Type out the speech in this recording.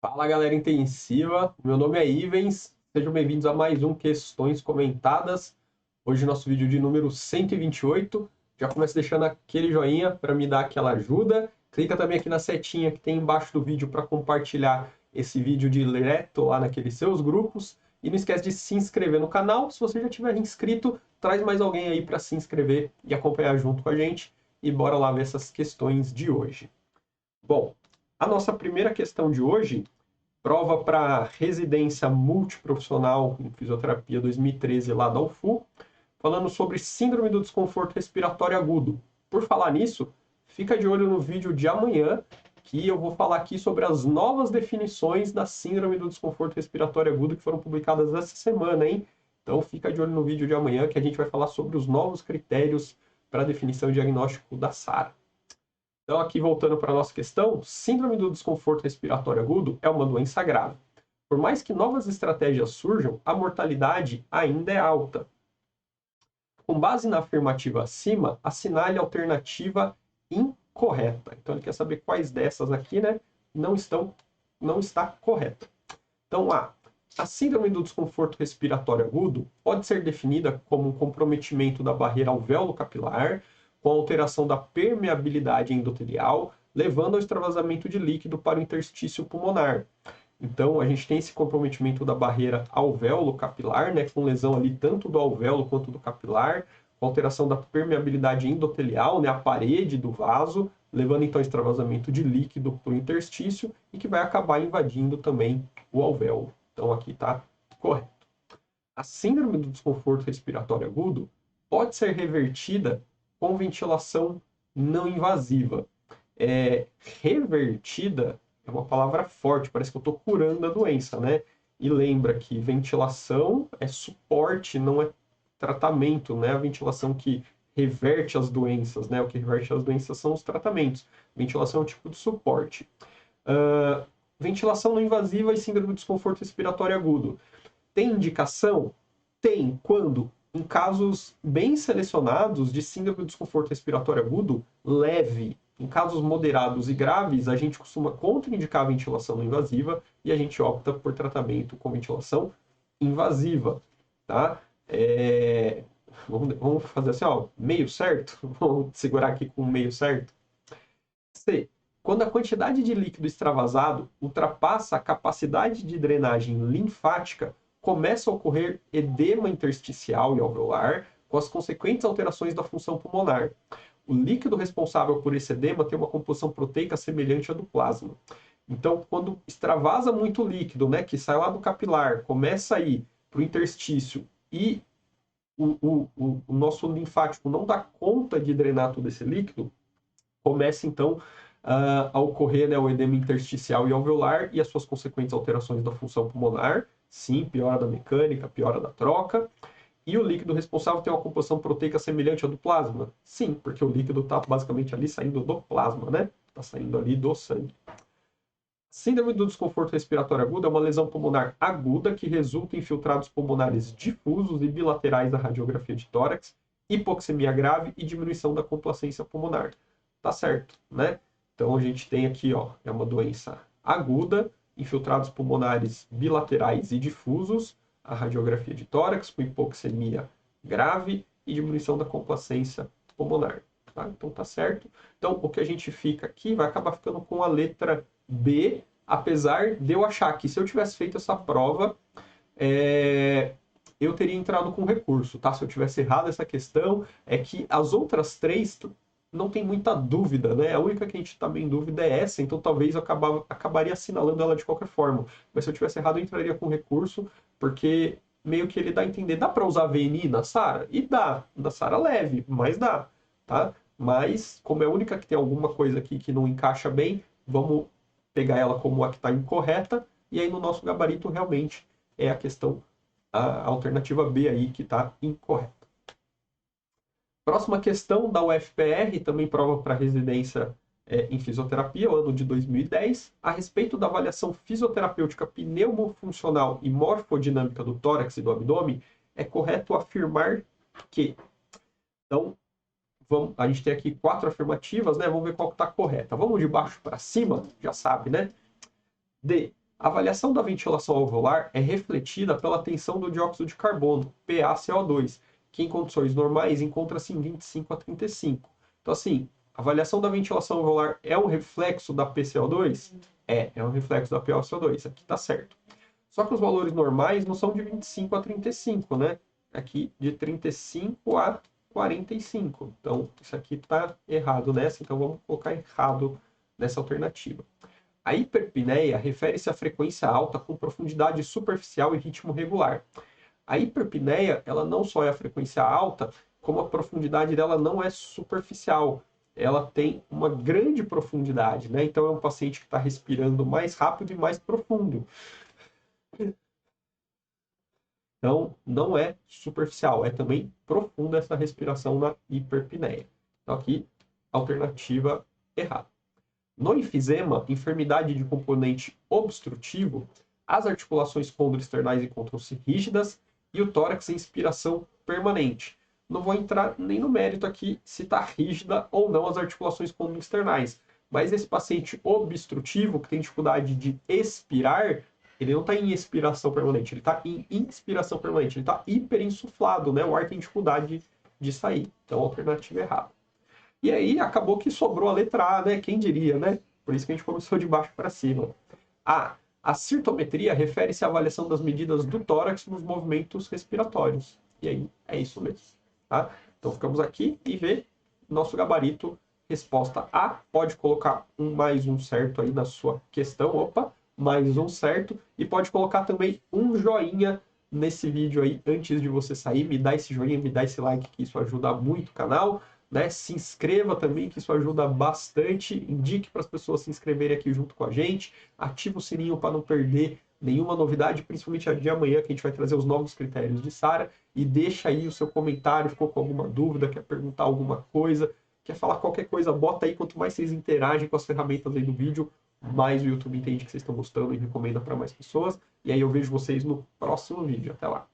Fala galera intensiva, meu nome é Ivens, sejam bem-vindos a mais um Questões Comentadas. Hoje nosso vídeo de número 128. Já começa deixando aquele joinha para me dar aquela ajuda. Clica também aqui na setinha que tem embaixo do vídeo para compartilhar esse vídeo direto lá naqueles seus grupos. E não esquece de se inscrever no canal. Se você já tiver inscrito, traz mais alguém aí para se inscrever e acompanhar junto com a gente. E bora lá ver essas questões de hoje. Bom, a nossa primeira questão de hoje, prova para residência multiprofissional em fisioterapia 2013 lá da UFU, falando sobre síndrome do desconforto respiratório agudo. Por falar nisso, fica de olho no vídeo de amanhã, que eu vou falar aqui sobre as novas definições da síndrome do desconforto respiratório agudo que foram publicadas essa semana, hein? Então fica de olho no vídeo de amanhã que a gente vai falar sobre os novos critérios para definição e diagnóstico da SARA. Então, aqui voltando para a nossa questão, síndrome do desconforto respiratório agudo é uma doença grave. Por mais que novas estratégias surjam, a mortalidade ainda é alta. Com base na afirmativa acima, assinale a alternativa incorreta. Então, ele quer saber quais dessas aqui, né, não está correta. Então, a síndrome do desconforto respiratório agudo pode ser definida como um comprometimento da barreira alvéolo-capilar, com alteração da permeabilidade endotelial, levando ao extravasamento de líquido para o interstício pulmonar. Então, a gente tem esse comprometimento da barreira alvéolo-capilar, né, com lesão ali tanto do alvéolo quanto do capilar, com alteração da permeabilidade endotelial, né, a parede do vaso, levando então ao extravasamento de líquido para o interstício e que vai acabar invadindo também o alvéolo. Então, aqui está correto. A síndrome do desconforto respiratório agudo pode ser revertida com ventilação não invasiva. Revertida é uma palavra forte, parece que eu estou curando a doença, né? E lembra que ventilação é suporte, não é tratamento, né? A ventilação que reverte as doenças, né? O que reverte as doenças são os tratamentos. Ventilação é um tipo de suporte. Uh, Ventilação não invasiva e síndrome do desconforto respiratório agudo. Tem indicação? Tem. Quando? Em casos bem selecionados de síndrome do desconforto respiratório agudo leve. Em casos moderados e graves, a gente costuma contraindicar a ventilação não invasiva e a gente opta por tratamento com ventilação invasiva. Tá? Vamos fazer assim, ó, meio certo? Vamos segurar aqui com meio certo. C. Quando a quantidade de líquido extravasado ultrapassa a capacidade de drenagem linfática, começa a ocorrer edema intersticial e alveolar, com as consequentes alterações da função pulmonar. O líquido responsável por esse edema tem uma composição proteica semelhante à do plasma. Então, quando extravasa muito líquido, né, que sai lá do capilar, começa a ir para o interstício e o nosso linfático não dá conta de drenar todo esse líquido, começa então a ocorrer, né, o edema intersticial e alveolar e as suas consequentes alterações da função pulmonar. Sim, piora da mecânica, piora da troca. E o líquido responsável tem uma composição proteica semelhante à do plasma? Sim, porque o líquido está basicamente ali saindo do plasma, né? Está saindo ali do sangue. Síndrome do desconforto respiratório agudo é uma lesão pulmonar aguda que resulta em filtrados pulmonares difusos e bilaterais da radiografia de tórax, hipoxemia grave e diminuição da complacência pulmonar. Tá certo, né? Então a gente tem aqui, ó, é uma doença aguda, infiltrados pulmonares bilaterais e difusos, a radiografia de tórax com hipoxemia grave e diminuição da complacência pulmonar. Tá? Então tá certo. Então o que a gente fica aqui vai acabar ficando com a letra B, apesar de eu achar que se eu tivesse feito essa prova, eu teria entrado com recurso, tá? Se eu tivesse errado essa questão, é que as outras três não tem muita dúvida, né? A única que a gente está bem em dúvida é essa, então talvez eu acabaria assinalando ela de qualquer forma. Mas se eu tivesse errado, eu entraria com recurso, porque meio que ele dá a entender, dá para usar VNI na SARA? E dá, na SARA leve, mas dá, tá? Mas, como é a única que tem alguma coisa aqui que não encaixa bem, vamos pegar ela como a que está incorreta, e aí no nosso gabarito realmente é a questão, a alternativa B aí que está incorreta. Próxima questão da UFPR, também prova para residência em fisioterapia, o ano de 2010, a respeito da avaliação fisioterapêutica pneumofuncional e morfodinâmica do tórax e do abdômen, é correto afirmar que. Então, a gente tem aqui 4 afirmativas, né? Vamos ver qual está correta. Vamos de baixo para cima, já sabe, né? D. A avaliação da ventilação alveolar é refletida pela tensão do dióxido de carbono, PaCO2, que em condições normais encontra-se em 25 a 35. Então, assim, a avaliação da ventilação alveolar é um reflexo da PCO2? É um reflexo da PaCO2, aqui está certo. Só que os valores normais não são de 25 a 35, né? Aqui de 35 a 45. Então, isso aqui está errado nessa, então vamos colocar errado nessa alternativa. A hiperpneia refere-se à frequência alta com profundidade superficial e ritmo regular. A hiperpneia, ela não só é a frequência alta, como a profundidade dela não é superficial. Ela tem uma grande profundidade, né? Então é um paciente que está respirando mais rápido e mais profundo. Então, não é superficial, é também profunda essa respiração na hiperpneia. Então, aqui, alternativa errada. No enfisema, enfermidade de componente obstrutivo, as articulações condroesternais encontram-se rígidas e o tórax em inspiração permanente. Não vou entrar nem no mérito aqui se está rígida ou não as articulações condroesternais, mas esse paciente obstrutivo, que tem dificuldade de expirar, ele não está em expiração permanente, ele está em inspiração permanente, ele está hiperinsuflado, né? O ar tem dificuldade de sair. Então, alternativa errada. E aí acabou que sobrou a letra A, né? Quem diria, né? Por isso que a gente começou de baixo para cima. A cirtometria refere-se à avaliação das medidas do tórax nos movimentos respiratórios. E aí é isso mesmo, tá? Então ficamos aqui e vê nosso gabarito. Resposta A, pode colocar mais um certo aí na sua questão. Opa, mais um certo. E pode colocar também um joinha nesse vídeo aí antes de você sair. Me dá esse joinha, me dá esse like, que isso ajuda muito o canal. Né? Se inscreva também, que isso ajuda bastante. Indique para as pessoas se inscreverem aqui junto com a gente. Ative o sininho para não perder nenhuma novidade, principalmente a de amanhã, que a gente vai trazer os novos critérios de SARA. E deixa aí o seu comentário, ficou com alguma dúvida, quer perguntar alguma coisa, quer falar qualquer coisa, bota aí. Quanto mais vocês interagem com as ferramentas aí do vídeo, mais o YouTube entende que vocês estão gostando e recomenda para mais pessoas. E aí eu vejo vocês no próximo vídeo. Até lá!